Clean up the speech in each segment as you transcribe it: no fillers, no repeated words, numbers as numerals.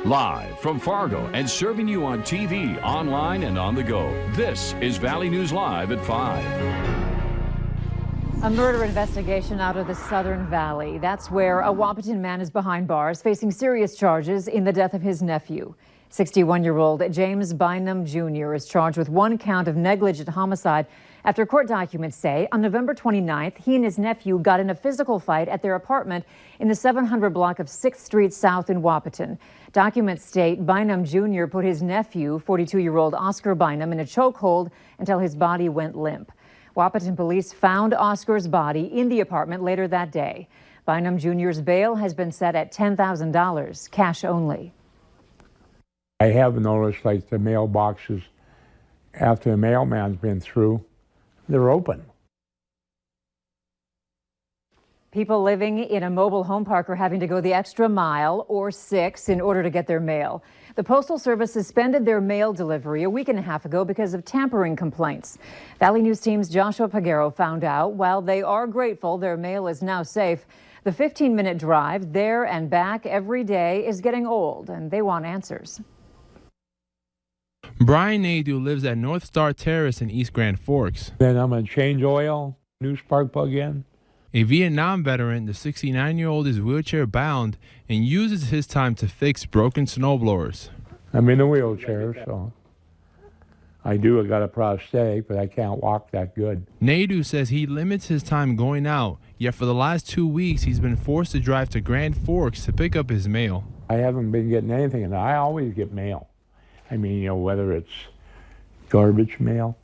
Live from Fargo and serving you on TV, online, and on the go. This is Valley News Live at 5. A murder investigation out of the Southern Valley. That's where a Wahpeton man is behind bars, facing serious charges in the death of his nephew. 61-year-old James Bynum Jr. is charged with 1 count of negligent homicide after court documents say on November 29th, he and his nephew got in a physical fight at their apartment in the 700 block of 6th Street South in Wahpeton. Documents state Bynum Jr. put his nephew, 42-year-old Oscar Bynum, in a chokehold until his body went limp. Wahpeton police found Oscar's body in the apartment later that day. Bynum Jr.'s bail has been set at $10,000, cash only. I have noticed, like, the mailboxes, after the mailman's been through, they're open. People living in a mobile home park are having to go the extra mile or 6 in order to get their mail. The Postal Service suspended their mail delivery a week and a half ago because of tampering complaints. Valley News Team's Joshua Pagero found out while they are grateful their mail is now safe, the 15-minute drive there and back every day is getting old, and they want answers. Brian Nadeau lives at North Star Terrace in East Grand Forks. Then I'm going to change oil, new spark plug in. A Vietnam veteran, the 69-year-old is wheelchair-bound and uses his time to fix broken snowblowers. I'm in a wheelchair, so I got a prosthetic, but I can't walk that good. Nadeau says he limits his time going out, yet for the last 2 weeks he's been forced to drive to Grand Forks to pick up his mail. I haven't been getting anything, and I always get mail. I mean, whether it's garbage mail,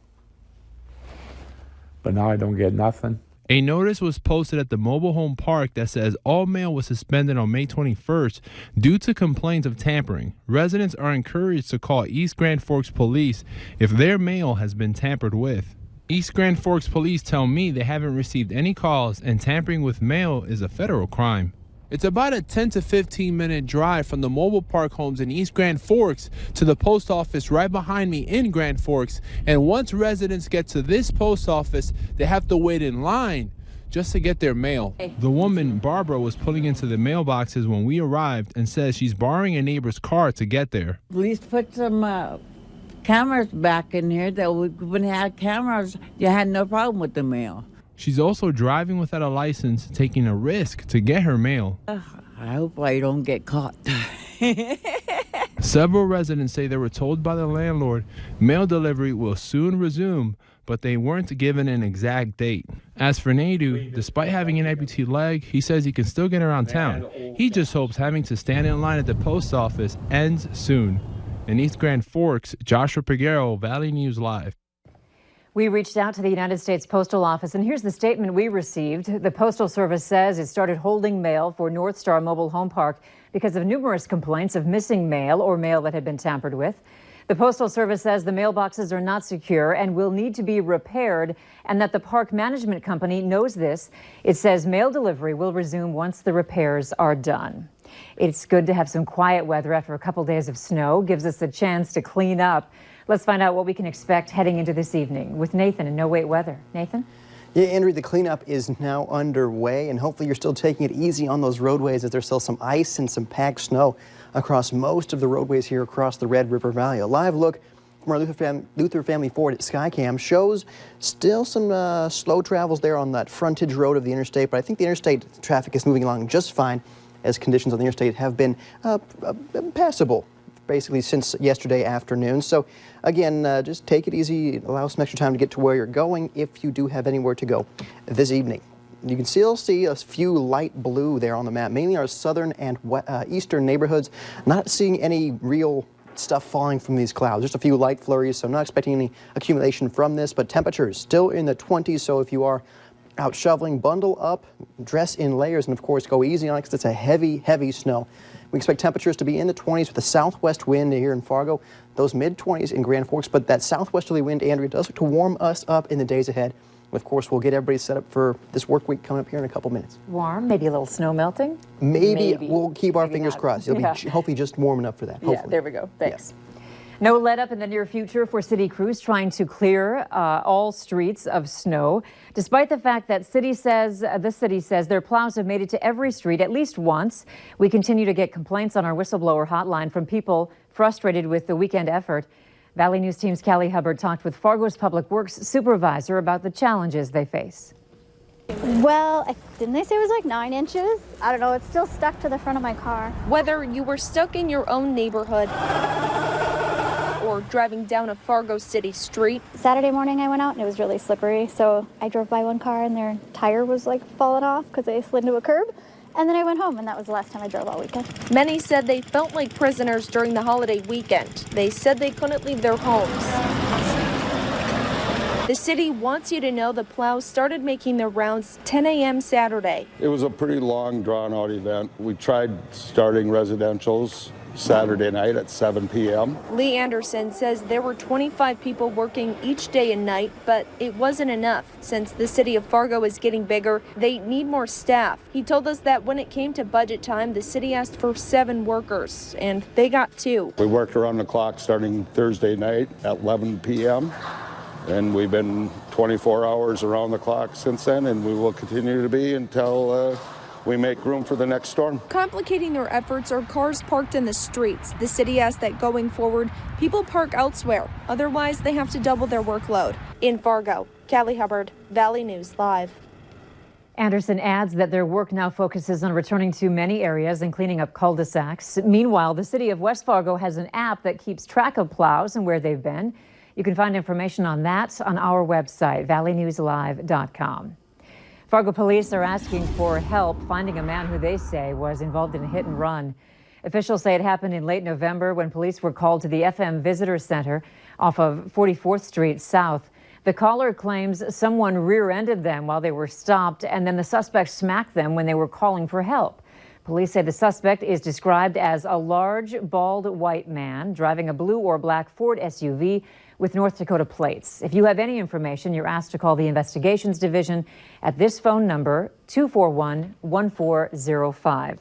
but now I don't get nothing. A notice was posted at the mobile home park that says all mail was suspended on May 21st due to complaints of tampering. Residents are encouraged to call East Grand Forks Police if their mail has been tampered with. East Grand Forks Police tell me they haven't received any calls, and tampering with mail is a federal crime. It's about a 10 to 15 minute drive from the mobile park homes in East Grand Forks to the post office right behind me in Grand Forks. And once residents get to this post office, they have to wait in line just to get their mail. The woman, Barbara, was pulling into the mailboxes when we arrived and says she's borrowing a neighbor's car to get there. Please put some cameras back in here. That when they had cameras, you had no problem with the mail. She's also driving without a license, taking a risk to get her mail. I hope I don't get caught. Several residents say they were told by the landlord mail delivery will soon resume, but they weren't given an exact date. As for Nadeau, despite having an amputee leg, he says he can still get around town. He just hopes having to stand in line at the post office ends soon. In East Grand Forks, Joshua Pagero, Valley News Live. We reached out to the United States Postal Office, and here's the statement we received. The Postal Service says it started holding mail for North Star Mobile Home Park because of numerous complaints of missing mail or mail that had been tampered with. The Postal Service says the mailboxes are not secure and will need to be repaired, and that the park management company knows this. It says mail delivery will resume once the repairs are done. It's good to have some quiet weather after a couple days of snow. Gives us a chance to clean up. Let's find out what we can expect heading into this evening with Nathan in No Wait Weather. Nathan? Yeah, Andrew, the cleanup is now underway, and hopefully you're still taking it easy on those roadways as there's still some ice and some packed snow across most of the roadways here across the Red River Valley. A live look from our Luther Family Ford at Skycam shows still some slow travels there on that frontage road of the interstate, but I think the interstate traffic is moving along just fine as conditions on the interstate have been passable basically since yesterday afternoon. So again, just take it easy, allow some extra time to get to where you're going if you do have anywhere to go this evening. You can still see a few light blue there on the map, mainly our southern and eastern neighborhoods. Not seeing any real stuff falling from these clouds, just a few light flurries, so I'm not expecting any accumulation from this, but temperatures still in the 20s, so if you are out shoveling, bundle up, dress in layers, and of course go easy on it because it's a heavy, heavy snow. We expect temperatures to be in the 20s with a southwest wind here in Fargo, those mid-20s in Grand Forks, but that southwesterly wind, Andrea, does look to warm us up in the days ahead. Of course, we'll get everybody set up for this work week coming up here in a couple minutes. Warm, maybe a little snow melting? Maybe. We'll keep our fingers crossed. It'll be hopefully just warm enough for that. Hopefully. Yeah, there we go. Thanks. Yeah. No let up in the near future for city crews trying to clear all streets of snow, despite the fact that the city says their plows have made it to every street at least once. We continue to get complaints on our whistleblower hotline from people frustrated with the weekend effort. Valley News Team's Callie Hubbard talked with Fargo's Public Works supervisor about the challenges they face. Well, didn't they say it was like 9 inches? I don't know. It's still stuck to the front of my car. Whether you were stuck in your own neighborhood or driving down a Fargo City street. Saturday morning I went out and it was really slippery. So I drove by one car and their tire was like falling off because they slid into a curb. And then I went home and that was the last time I drove all weekend. Many said they felt like prisoners during the holiday weekend. They said they couldn't leave their homes. The city wants you to know the plows started making their rounds 10 a.m. Saturday. It was a pretty long, drawn-out event. We tried starting residentials Saturday night at 7 p.m. Lee Anderson says there were 25 people working each day and night, but it wasn't enough. Since the city of Fargo is getting bigger, they need more staff. He told us that when it came to budget time, the city asked for 7 workers, and they got 2. We worked around the clock starting Thursday night at 11 p.m. And we've been 24 hours around the clock since then, and we will continue to be until we make room for the next storm. Complicating their efforts are cars parked in the streets. The city asks that going forward, people park elsewhere. Otherwise, they have to double their workload. In Fargo, Callie Hubbard, Valley News Live. Anderson adds that their work now focuses on returning to many areas and cleaning up cul-de-sacs. Meanwhile, the city of West Fargo has an app that keeps track of plows and where they've been. You can find information on that on our website, valleynewslive.com. Fargo police are asking for help finding a man who they say was involved in a hit and run. Officials say it happened in late November when police were called to the FM Visitor Center off of 44th Street South. The caller claims someone rear-ended them while they were stopped, and then the suspect smacked them when they were calling for help. Police say the suspect is described as a large, bald white man driving a blue or black Ford SUV with North Dakota plates. If you have any information, you're asked to call the Investigations Division at this phone number, 241-1405.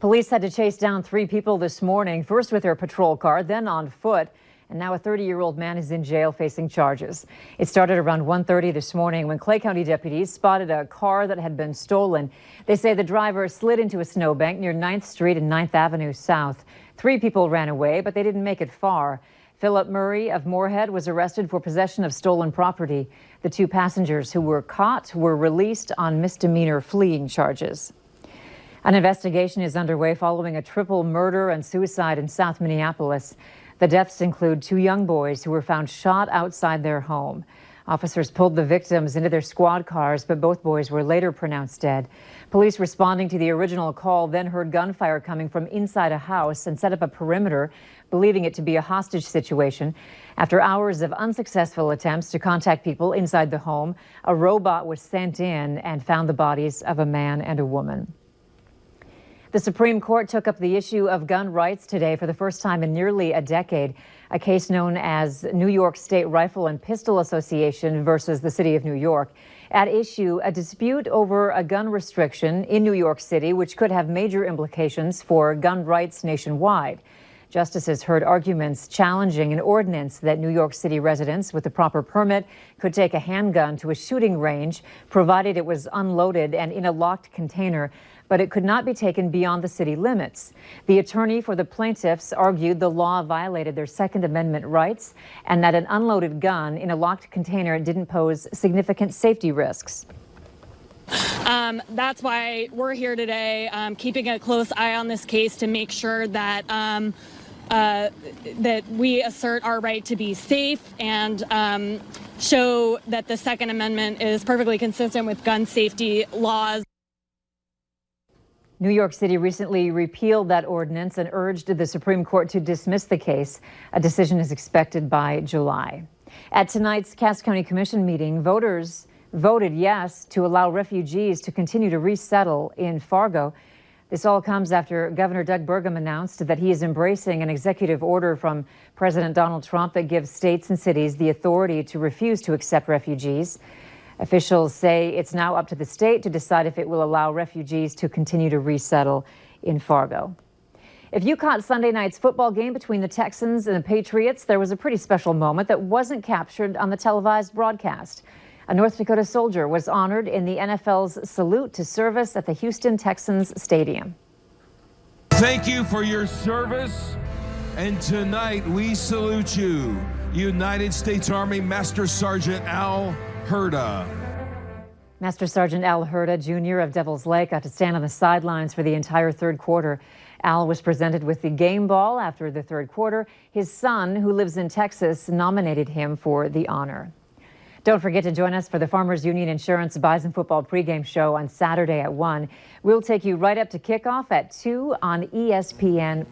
Police had to chase down 3 people this morning, first with their patrol car, then on foot. And now a 30-year-old man is in jail facing charges. It started around 1:30 this morning when Clay County deputies spotted a car that had been stolen. They say the driver slid into a snowbank near 9th Street and 9th Avenue South. 3 people ran away, but they didn't make it far. Philip Murray of Moorhead was arrested for possession of stolen property. The 2 passengers who were caught were released on misdemeanor fleeing charges. An investigation is underway following a triple murder and suicide in South Minneapolis. The deaths include 2 young boys who were found shot outside their home. Officers pulled the victims into their squad cars, but both boys were later pronounced dead. Police responding to the original call then heard gunfire coming from inside a house and set up a perimeter, believing it to be a hostage situation. After hours of unsuccessful attempts to contact people inside the home, a robot was sent in and found the bodies of a man and a woman. The Supreme Court took up the issue of gun rights today for the first time in nearly a decade. A case known as New York State Rifle and Pistol Association versus the City of New York. At issue, a dispute over a gun restriction in New York City, which could have major implications for gun rights nationwide. Justices heard arguments challenging an ordinance that New York City residents with the proper permit could take a handgun to a shooting range, provided it was unloaded and in a locked container, but it could not be taken beyond the city limits. The attorney for the plaintiffs argued the law violated their Second Amendment rights and that an unloaded gun in a locked container didn't pose significant safety risks. That's why we're here today, keeping a close eye on this case to make sure that that we assert our right to be safe and show that the Second Amendment is perfectly consistent with gun safety laws. New York City recently repealed that ordinance and urged the Supreme Court to dismiss the case. A decision is expected by July. At tonight's Cass County Commission meeting, voters voted yes to allow refugees to continue to resettle in Fargo. This all comes after Governor Doug Burgum announced that he is embracing an executive order from President Donald Trump that gives states and cities the authority to refuse to accept refugees. Officials say it's now up to the state to decide if it will allow refugees to continue to resettle in Fargo. If you caught Sunday night's football game between the Texans and the Patriots, there was a pretty special moment that wasn't captured on the televised broadcast. A North Dakota soldier was honored in the NFL's salute to service at the Houston Texans Stadium. Thank you for your service, and tonight we salute you, United States Army Master Sergeant Al Herda. Master Sergeant Al Herda, Jr. of Devil's Lake, got to stand on the sidelines for the entire third quarter. Al was presented with the game ball after the third quarter. His son, who lives in Texas, nominated him for the honor. Don't forget to join us for the Farmers Union Insurance Bison Football pregame show on Saturday at 1. We'll take you right up to kickoff at 2 on ESPN+.